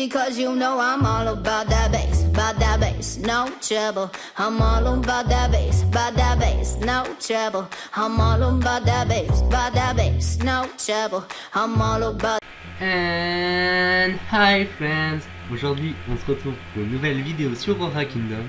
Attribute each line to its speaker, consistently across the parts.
Speaker 1: because you know I'm all about that bass, no trouble. I'm all about that bass, no trouble. I'm all about that bass, no trouble. I'm all about.
Speaker 2: And hi friends. Aujourd'hui on se retrouve pour une nouvelle vidéo sur Aura Kingdom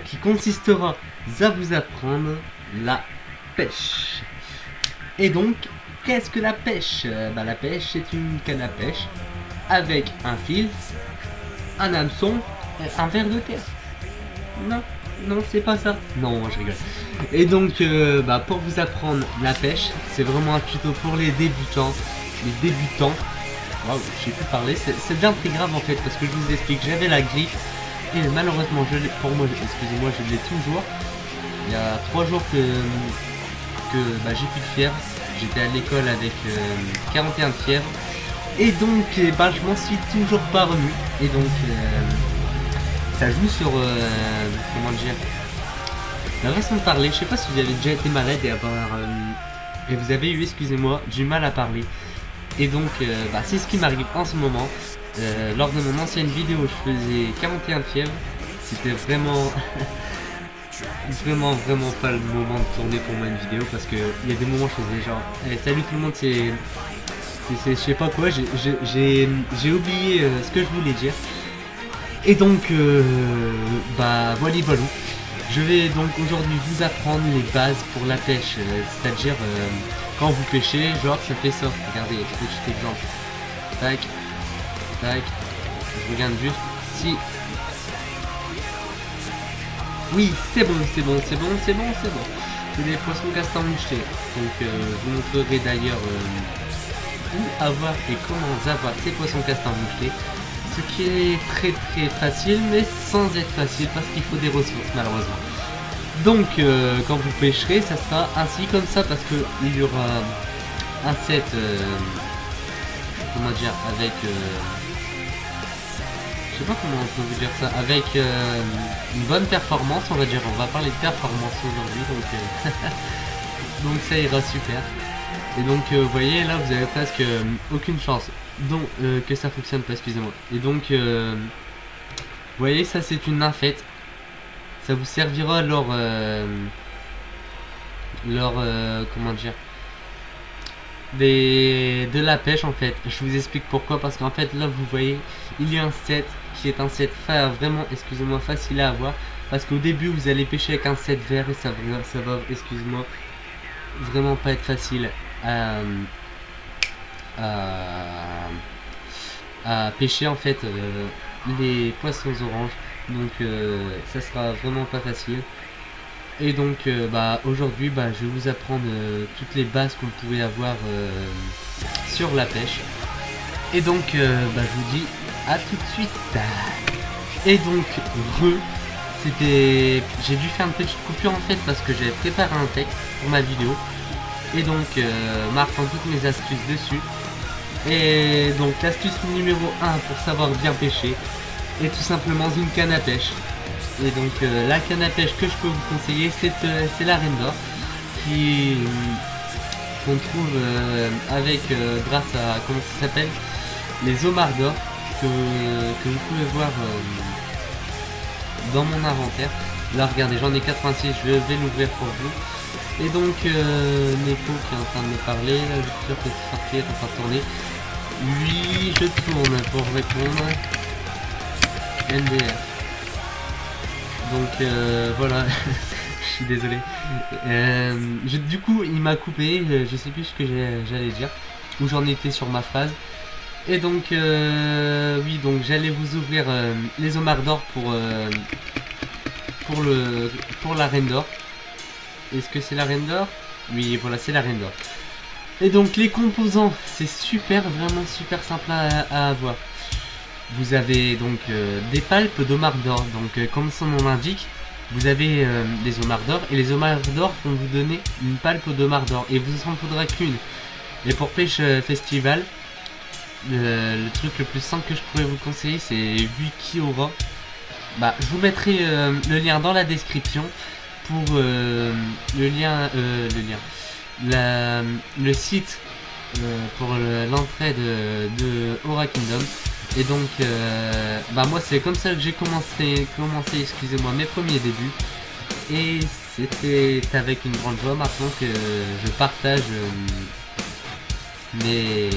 Speaker 2: qui consistera à vous apprendre la pêche. Et donc qu'est-ce que la pêche? La pêche c'est une canne à pêche avec un fil, un hameçon et un ver de terre. Non, c'est pas ça. Non, je rigole. Et donc, pour vous apprendre la pêche, c'est vraiment un tuto pour les débutants. Waouh, je sais plus parler. C'est bien très grave en fait, parce que je vous explique. J'avais la griffe et malheureusement, je l'ai toujours. Il y a 3 jours que j'ai plus de fièvre. J'étais à l'école avec 41 de fièvre. Et donc, je m'en suis toujours pas remis. Et donc, ça joue sur comment dire, la façon de parler. Je sais pas si vous avez déjà été malade et vous avez eu, excusez-moi, du mal à parler. Et donc c'est ce qui m'arrive en ce moment. Lors de mon ancienne vidéo je faisais 41 de fièvre. C'était vraiment vraiment pas le moment de tourner pour moi une vidéo, parce que il y a des moments où je faisais genre salut tout le monde, c'est je sais pas quoi, j'ai oublié ce que je voulais dire. Et donc, voilà. Je vais donc aujourd'hui vous apprendre les bases pour la pêche, c'est-à-dire quand vous pêchez, genre ça fait ça. Regardez, petit exemple. Tac, tac. Je regarde juste si. Oui, c'est bon. C'est des poissons castors mouchetés. Donc, je vous montrerai d'ailleurs où avoir et comment avoir ces poissons castors mouchetés. Ce qui est très facile, mais sans être facile, parce qu'il faut des ressources malheureusement. Donc quand vous pêcherez, ça sera ainsi comme ça, parce que il y aura un set comment dire, avec je sais pas comment on peut vous dire ça, avec une bonne performance, on va dire. On va parler de performance aujourd'hui, donc donc ça ira super. Et donc vous voyez là, vous avez presque aucune chance donc que ça fonctionne pas, excusez-moi. Et donc vous voyez, ça c'est une nymphette. Ça vous servira lors comment dire, de la pêche en fait. Je vous explique pourquoi, parce qu'en fait là vous voyez, il y a un set qui est un set vraiment, excusez-moi, facile à avoir, parce qu'au début vous allez pêcher avec un set vert et ça va, excusez-moi, vraiment pas être facile à pêcher en fait les poissons oranges. Donc ça sera vraiment pas facile. Et donc aujourd'hui je vais vous apprendre toutes les bases qu'on pouvait avoir sur la pêche. Et donc je vous dis à tout de suite. Et donc j'ai dû faire une petite coupure en fait, parce que j'avais préparé un texte pour ma vidéo, et donc marquant toutes mes astuces dessus. Et donc l'astuce numéro 1 pour savoir bien pêcher est tout simplement une canne à pêche. Et donc la canne à pêche que je peux vous conseiller, c'est la Reine d'Or, qu'on trouve avec grâce à, comment ça s'appelle, les homards d'or, que vous pouvez voir dans mon inventaire. Là regardez, j'en ai 86, je vais l'ouvrir pour vous. Et donc Neko qui est en train de me parler, là je suis sûr que c'est sorti, est en train de tourner. Oui, je tourne pour répondre. NDR. Donc voilà, je suis désolé. Du coup il m'a coupé, je sais plus ce que j'allais dire, où j'en étais sur ma phrase. Et donc oui, donc j'allais vous ouvrir les homards d'or pour la Reine d'Or. Est-ce que c'est la Reine d'Or? Oui, voilà, c'est la Reine d'Or. Et donc les composants, c'est vraiment super simple à avoir. Vous avez donc des palpes d'homards d'or. Donc comme son nom l'indique, vous avez des homards d'or, et les homards d'or vont vous donner une palpe d'homards d'or, et vous en faudra qu'une. Et pour pêche festival, le truc le plus simple que je pourrais vous conseiller, c'est Wiki Aura. Je vous mettrai le lien dans la description pour le site l'entrée de Aura Kingdom. Et donc bah moi c'est comme ça que j'ai commencé excusez-moi, mes premiers débuts. Et c'était avec une grande joie maintenant que je partage mes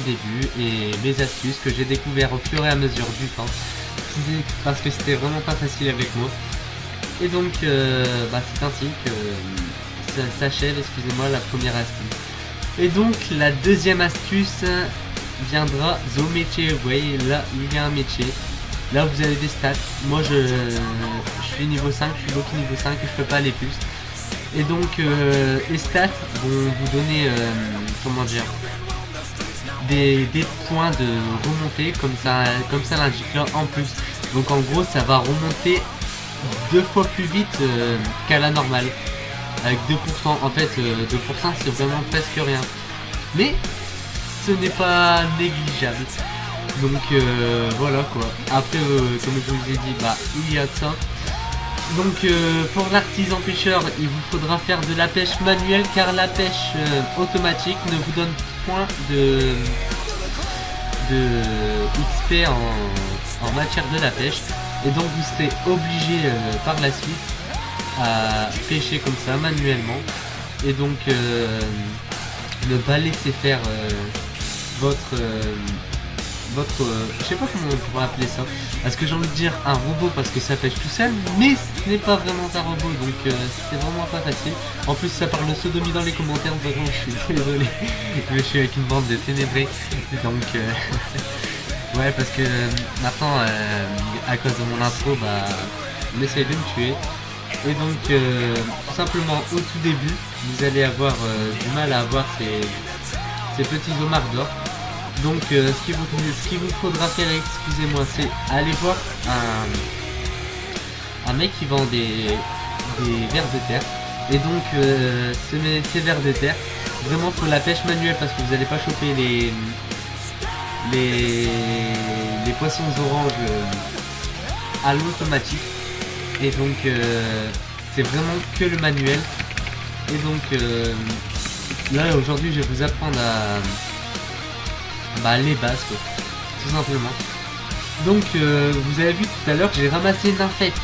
Speaker 2: débuts et mes astuces que j'ai découvert au fur et à mesure du temps. Parce que c'était vraiment pas facile avec moi. Et donc c'est ainsi que ça s'achève, excusez-moi, la première astuce. Et donc la deuxième astuce viendra au métier. Vous voyez là il y a un métier. Là vous avez des stats. Moi je suis niveau 5, je suis Loki niveau 5 et je peux pas aller plus. Et donc les stats vont vous donner comment dire des points de remontée comme ça l'indique là en plus. Donc en gros ça va remonter 2 fois plus vite qu'à la normale. Avec 2%. En fait 2% c'est vraiment presque rien. Mais ce n'est pas négligeable. Donc voilà quoi. Après comme je vous ai dit il y a ça. Donc pour l'artisan pêcheur il vous faudra faire de la pêche manuelle car la pêche automatique ne vous donne point de XP en matière de la pêche. Et donc vous serez obligé par la suite à pêcher comme ça manuellement. Et donc ne pas laisser faire votre je sais pas comment on pourrait appeler ça, parce que j'ai envie de dire un robot parce que ça pêche tout seul, mais ce n'est pas vraiment un robot, donc c'est vraiment pas facile. En plus ça parle de sodomie dans les commentaires, vraiment je suis désolé. Je suis avec une bande de ténébrés, donc ouais, parce que maintenant à cause de mon intro on essaye de me tuer. Et donc tout simplement au tout début vous allez avoir du mal à avoir ces petits homards d'or. Donc ce qu'il vous faudra faire, excusez-moi, c'est aller voir un mec qui vend des vers de terre. Et donc ces vers de terre, vraiment pour la pêche manuelle, parce que vous n'allez pas choper les poissons oranges à l'automatique. Et donc c'est vraiment que le manuel. Et donc là aujourd'hui je vais vous apprendre les bases quoi, tout simplement. Donc vous avez vu tout à l'heure que j'ai ramassé une nymphette.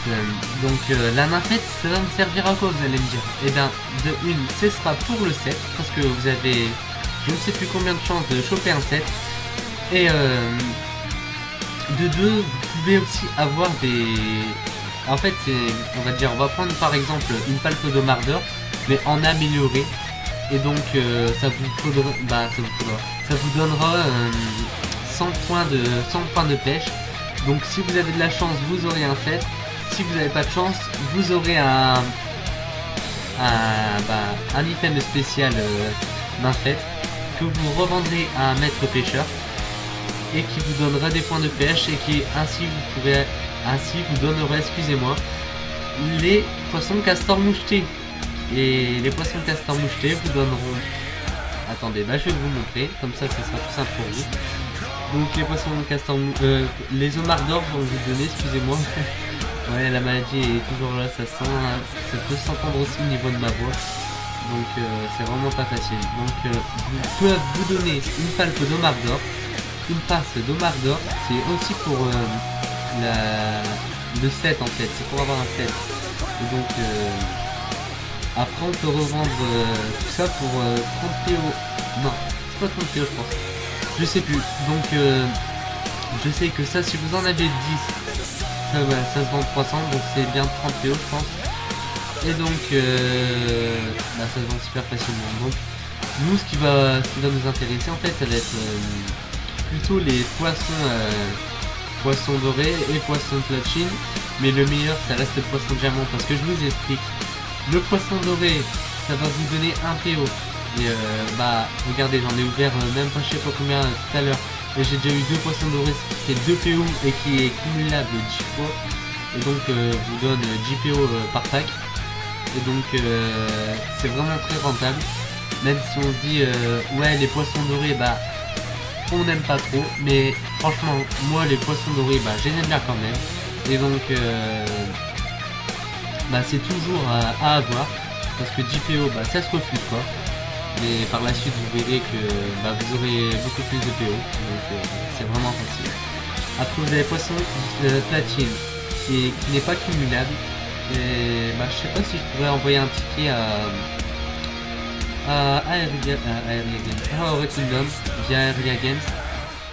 Speaker 2: Donc la nymphette ça va me servir à quoi, vous allez me dire? Et bien de une ce sera pour le set, parce que vous avez je ne sais plus combien de chances de choper un set. Et de deux vous pouvez aussi avoir des... En fait on va dire, on va prendre par exemple une palpe de mardeur mais en amélioré. Et donc ça vous donnera 100 points de pêche. Donc si vous avez de la chance vous aurez un set. Si vous n'avez pas de chance vous aurez un item spécial d'un fait que vous revendrez à un maître pêcheur et qui vous donnera des points de pêche et qui ainsi vous donnera, excusez-moi, les poissons castors mouchetés. Et les poissons castors mouchetés vous donneront... Attendez, je vais vous montrer, comme ça sera tout simple pour vous. Donc les poissons castors les homards d'or vont vous donner, excusez-moi. Ouais, la maladie est toujours là, ça peut s'entendre aussi au niveau de ma voix. Donc c'est vraiment pas facile. Donc vous pouvez vous donner une palpe d'homard d'or, une passe d'homard d'or, c'est aussi pour le set en fait, c'est pour avoir un set. Et donc après on peut revendre tout ça pour 30 PO. Non, c'est pas 30 PO je pense. Je sais plus. Donc je sais que ça, si vous en avez 10, ça se vend 300, donc c'est bien 30 PO je pense. Et donc ça se vend super facilement. Donc nous ce qui va nous intéresser en fait, ça va être plutôt les poissons dorés et poissons platine. Mais le meilleur ça reste le poisson diamant, parce que je vous explique. Le poisson doré ça va vous donner 1 PO. Et regardez, j'en ai ouvert même pas je sais pas combien tout à l'heure. Et j'ai déjà eu 2 poissons dorés, c'est 2 PO et qui est cumulable 10 fois. Et donc vous donne 10 PO par pack. Et donc c'est vraiment très rentable. Même si on se dit ouais les poissons dorés on n'aime pas trop. Mais franchement moi les poissons dorés je les aime bien quand même. Et donc c'est toujours à avoir. Parce que 10 PO ça se refuse quoi. mais par la suite vous verrez que vous aurez beaucoup plus de PO, donc c'est vraiment facile. Après vous avez poisson platine qui n'est pas cumulable, et je sais pas si je pourrais envoyer un ticket à Aeria Kingdom via Aeria Games,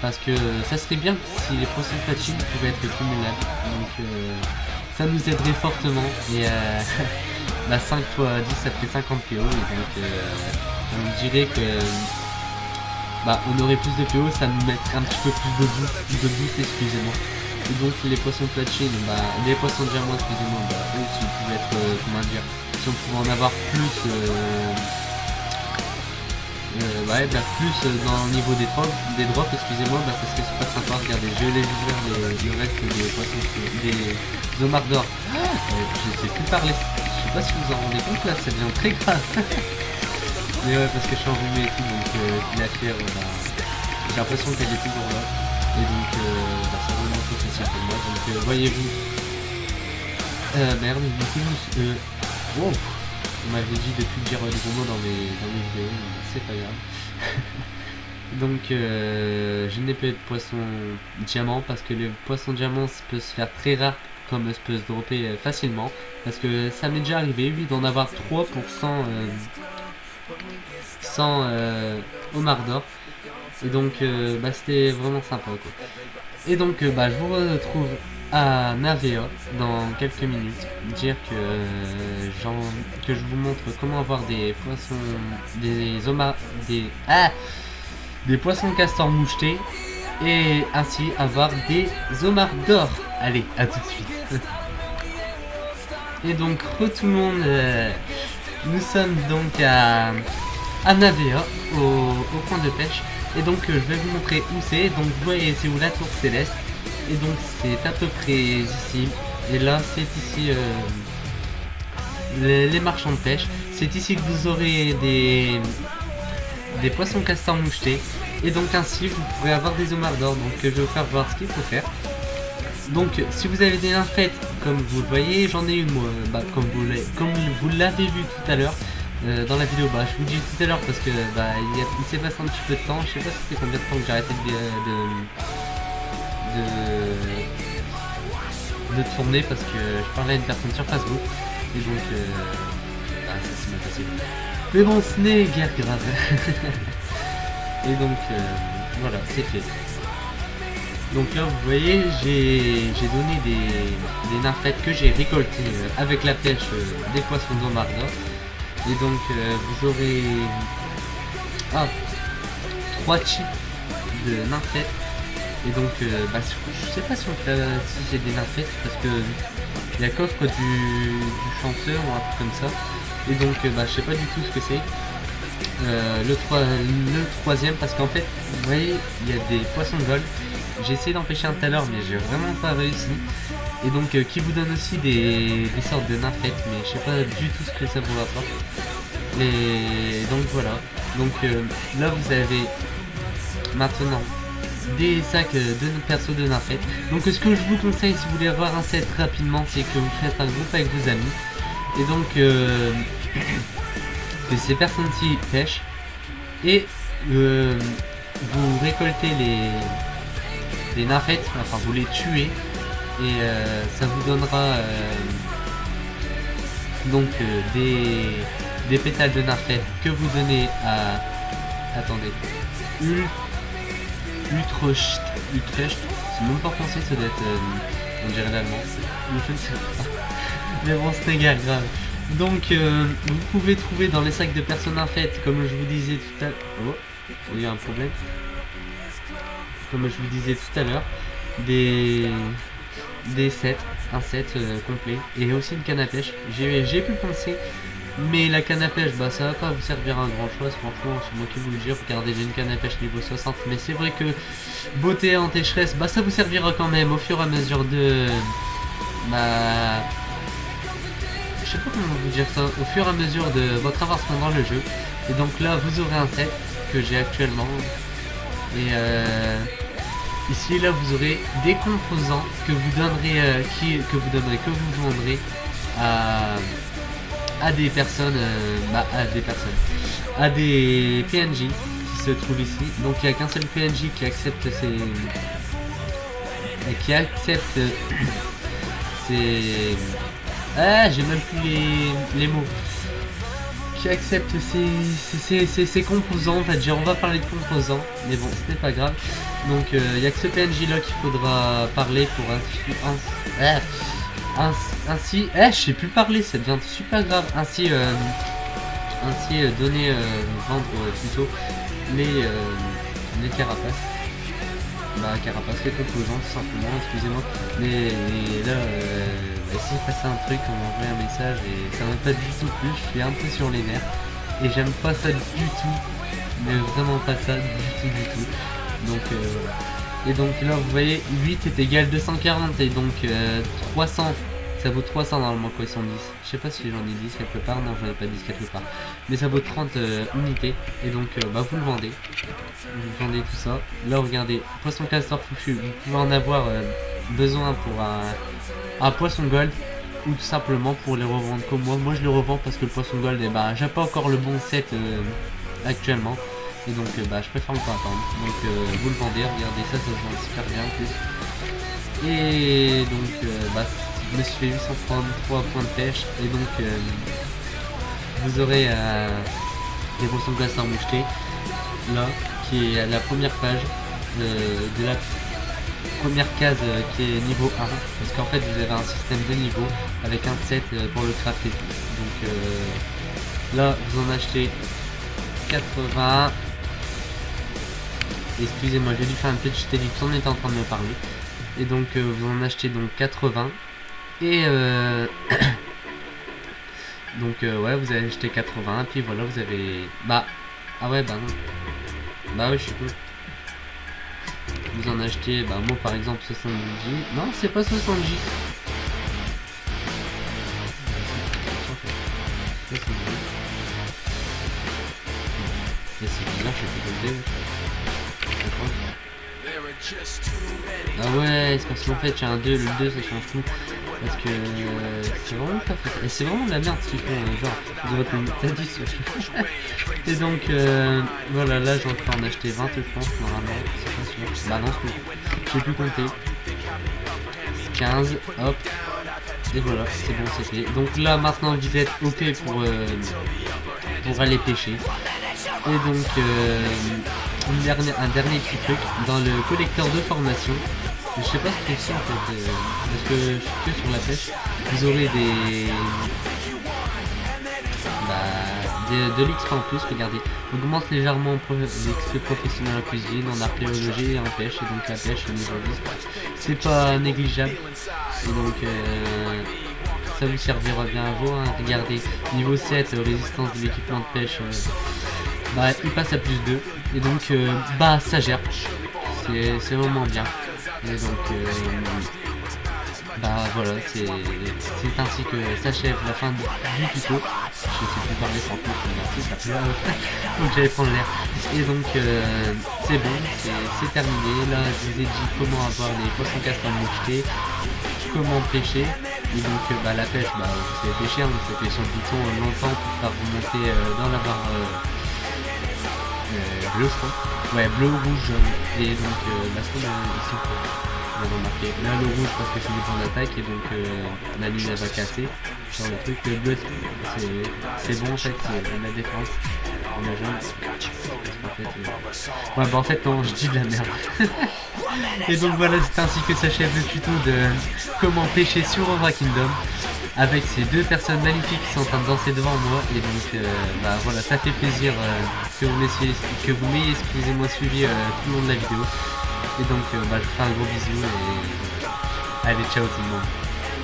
Speaker 2: parce que ça serait bien si les poissons platine pouvaient être cumulables, donc ça nous aiderait fortement, et 5 x 10 ça fait 50 PO, et donc on dirait que on aurait plus de PO, ça nous mettrait un petit peu plus de boost, excusez-moi. Et donc les poissons platine, les poissons diamants, excusez-moi, eux aussi pouvaient être, si on pouvait en avoir plus, plus dans le niveau des drops, excusez-moi, ça serait super sympa. Regardez, je vais les ouvrir le reste des poissons, des homards d'or. Je sais plus parler, je sais pas si vous en rendez compte là, ça devient très grave. Mais ouais, parce que je suis enrhumé et tout, donc la fièvre, j'ai l'impression qu'elle est toujours là. Et donc c'est vraiment trop facile pour moi, donc voyez-vous. Merde, du coup, wow, on m'avait dit de plus dire les gros mots dans mes vidéos, c'est pas grave. Donc je n'ai pas de poisson diamant, parce que le poisson diamant peut se faire très rare, comme se peut se dropper facilement, parce que ça m'est déjà arrivé, lui, d'en avoir 3 pour 100 homards d'or. Et donc c'était vraiment sympa quoi. Et donc je vous retrouve à Navea dans quelques minutes, dire que je vous montre comment avoir des poissons, des poissons castors mouchetés, et ainsi avoir des homards d'or. Allez, à tout de suite. Et donc tout le monde, nous sommes donc à Navea, au point de pêche. Et donc je vais vous montrer où c'est. Donc vous voyez, c'est où la tour céleste. Et donc c'est à peu près ici. Et là c'est ici les marchands de pêche. C'est ici que vous aurez des poissons castors mouchetés. Et donc ainsi vous pourrez avoir des homards d'or. Donc je vais vous faire voir ce qu'il faut faire. Donc si vous avez des nymphètes, comme vous le voyez, j'en ai une moi, comme vous l'avez vu tout à l'heure. Dans la vidéo, je vous dis tout à l'heure parce que il s'est passé un petit peu de temps, je sais pas c'était combien de temps que j'ai arrêté de tourner, parce que je parlais à une personne sur Facebook, et donc ça s'est bien passé. Mais bon, ce n'est guère grave. Et donc voilà, c'est fait. Donc là vous voyez, j'ai donné des nymphètes que j'ai récoltées avec la pêche des poissons d'homards d'or. Et donc vous aurez 3 types de nymphètes. Et donc je sais pas si j'ai des nymphètes, parce que il y a coffre du chanteur ou un truc comme ça. Et donc je sais pas du tout ce que c'est. Le troisième, parce qu'en fait vous voyez, il y a des poissons de vol. J'ai essayé d'en pêcher un tout à l'heure, mais j'ai vraiment pas réussi. Et donc qui vous donne aussi des sortes de nymphètes, mais je sais pas du tout ce que ça vous rapporte. Et donc voilà. Donc là vous avez maintenant des sacs de perso de nymphètes. Donc ce que je vous conseille, si vous voulez avoir un set rapidement, c'est que vous faites un groupe avec vos amis. Et donc que ces personnes-ci pêchent. Et vous récoltez les nymphètes, enfin vous les tuez. Et ça vous donnera donc des pétales de nymphètes que vous donnez à... Attendez. Utrecht, c'est même pas français, ça doit être... on dirait l'allemand. Je ne sais pas. Mais bon, c'est égal, grave. Donc vous pouvez trouver dans les sacs de personnes nymphètes, comme je vous disais tout à l'heure... Oh, il y a un problème. Comme je vous disais tout à l'heure, des sets, un set complet, et aussi une canne à pêche. J'ai pu penser, mais la canne à pêche, ça va pas vous servir à grand chose, franchement, c'est moi qui vous le dis. Regardez, j'ai une canne à pêche niveau 60, mais c'est vrai que beauté en sécheresse, ça vous servira quand même au fur et à mesure de... je sais pas comment vous dire ça, au fur et à mesure de votre avancement dans le jeu. Et donc là, vous aurez un set que j'ai actuellement, et ici là vous aurez des composants que vous donnerez, que vous vendrez à des personnes, à des PNJ qui se trouvent ici. Donc il n'y a qu'un seul PNJ qui accepte j'ai même plus les mots. Qui accepte ces composants, en fait, on va parler de composants, mais bon, ce n'est pas grave. Donc il n'y a que ce PNJ là qu'il faudra parler pour ainsi, je sais plus parler, ça devient super grave. Ainsi vendre plutôt les carapaces. Carapace, les composants tout simplement, excusez-moi. Mais là, s'il passe un truc, on m'envoie un message et ça m'a pas du tout plu, je suis un peu sur les nerfs. Et j'aime pas ça du tout, mais vraiment pas ça du tout. Donc, et donc là vous voyez, 8 est égal 240 et donc 300. Ça vaut 300 normalement quoi, ils sont 10. Je sais pas si j'en ai 10 quelque part, non j'en ai pas 10 quelque part. Mais ça vaut 30 unités. Et donc vous le vendez. Vous vendez tout ça. Là regardez, poisson castor fouffu, vous pouvez en avoir besoin pour un poisson gold. Ou tout simplement pour les revendre comme moi. Moi je le revends parce que le poisson gold, j'ai pas encore le bon set actuellement. Et donc je préfère encore attendre. Donc vous le vendez, regardez ça se vend super bien en plus. Et donc je me suis fait 833 points de pêche et donc vous aurez des poissons glaçants mouchetés là qui est à la première page de la première case qui est niveau 1 parce qu'en fait vous avez un système de niveau avec un set pour le crafter. Donc là vous en achetez 80. Excusez-moi, j'ai dû faire une petite édite, on était en train de me parler. Et donc vous en achetez donc 80. Et donc ouais, vous avez acheté 80 et puis voilà, vous avez ah ouais non, ouais, je suis cool. Vous en achetez moi par exemple 70 J. Non, c'est pas 60 J. Et c'est bizarre, je sais plus ah ouais, c'est parce qu'en fait j'ai un 2, le 2 ça change tout. Parce que c'est vraiment pas fait. Et c'est vraiment de la merde ce qu'ils font, genre, ils auraient pu mettre 10 Et donc, voilà, là j'en peux en acheter 20 je pense, normalement, c'est pas sûr. Bah non, j'ai plus compté. 15, hop. Et voilà, c'est bon, c'est fait. Donc là maintenant vous êtes OP pour aller pêcher. Et donc, un dernier petit truc, dans le collecteur de formation, je sais pas ce que c'est en fait, parce que je suis que sur la pêche, vous aurez de l'XP en plus, regardez, augmente légèrement l'XP professionnel en cuisine, en archéologie et en pêche, et donc la pêche au niveau 10, c'est pas négligeable, et donc ça vous servira bien à vous, hein. Regardez, niveau 7, résistance de l'équipement de pêche, il passe à plus 2, et donc ça gère, c'est vraiment bien. Et donc voilà, c'est ainsi que s'achève la fin du tuto. Je sais plus parler sans plus, merci, ça fait donc j'allais prendre l'air. Et donc c'est bon, c'est terminé. Là je vous ai dit comment avoir les poissons castors mouchetés, comment pêcher. Et donc la pêche, vous savez pêcher, vous savez sur le bouton longtemps pour faire remonter dans la barre bleu je crois. Ouais, bleu, rouge, jaune. Et donc la seconde ici on va remarquer. Là le rouge parce que c'est du point d'attaque et donc la ligne elle va casser sur le truc. Le bleu c'est bon en fait, c'est la défense. Le jaune en fait non, je dis de la merde. Et donc voilà, c'est ainsi que s'achève le tuto de comment pêcher sur Obra Kingdom avec ces deux personnes magnifiques qui sont en train de danser devant moi. Et donc voilà, ça fait plaisir que vous m'ayez excusez-moi suivi tout le long de la vidéo. Et donc je vous fais un gros bisou et allez, ciao tout le monde.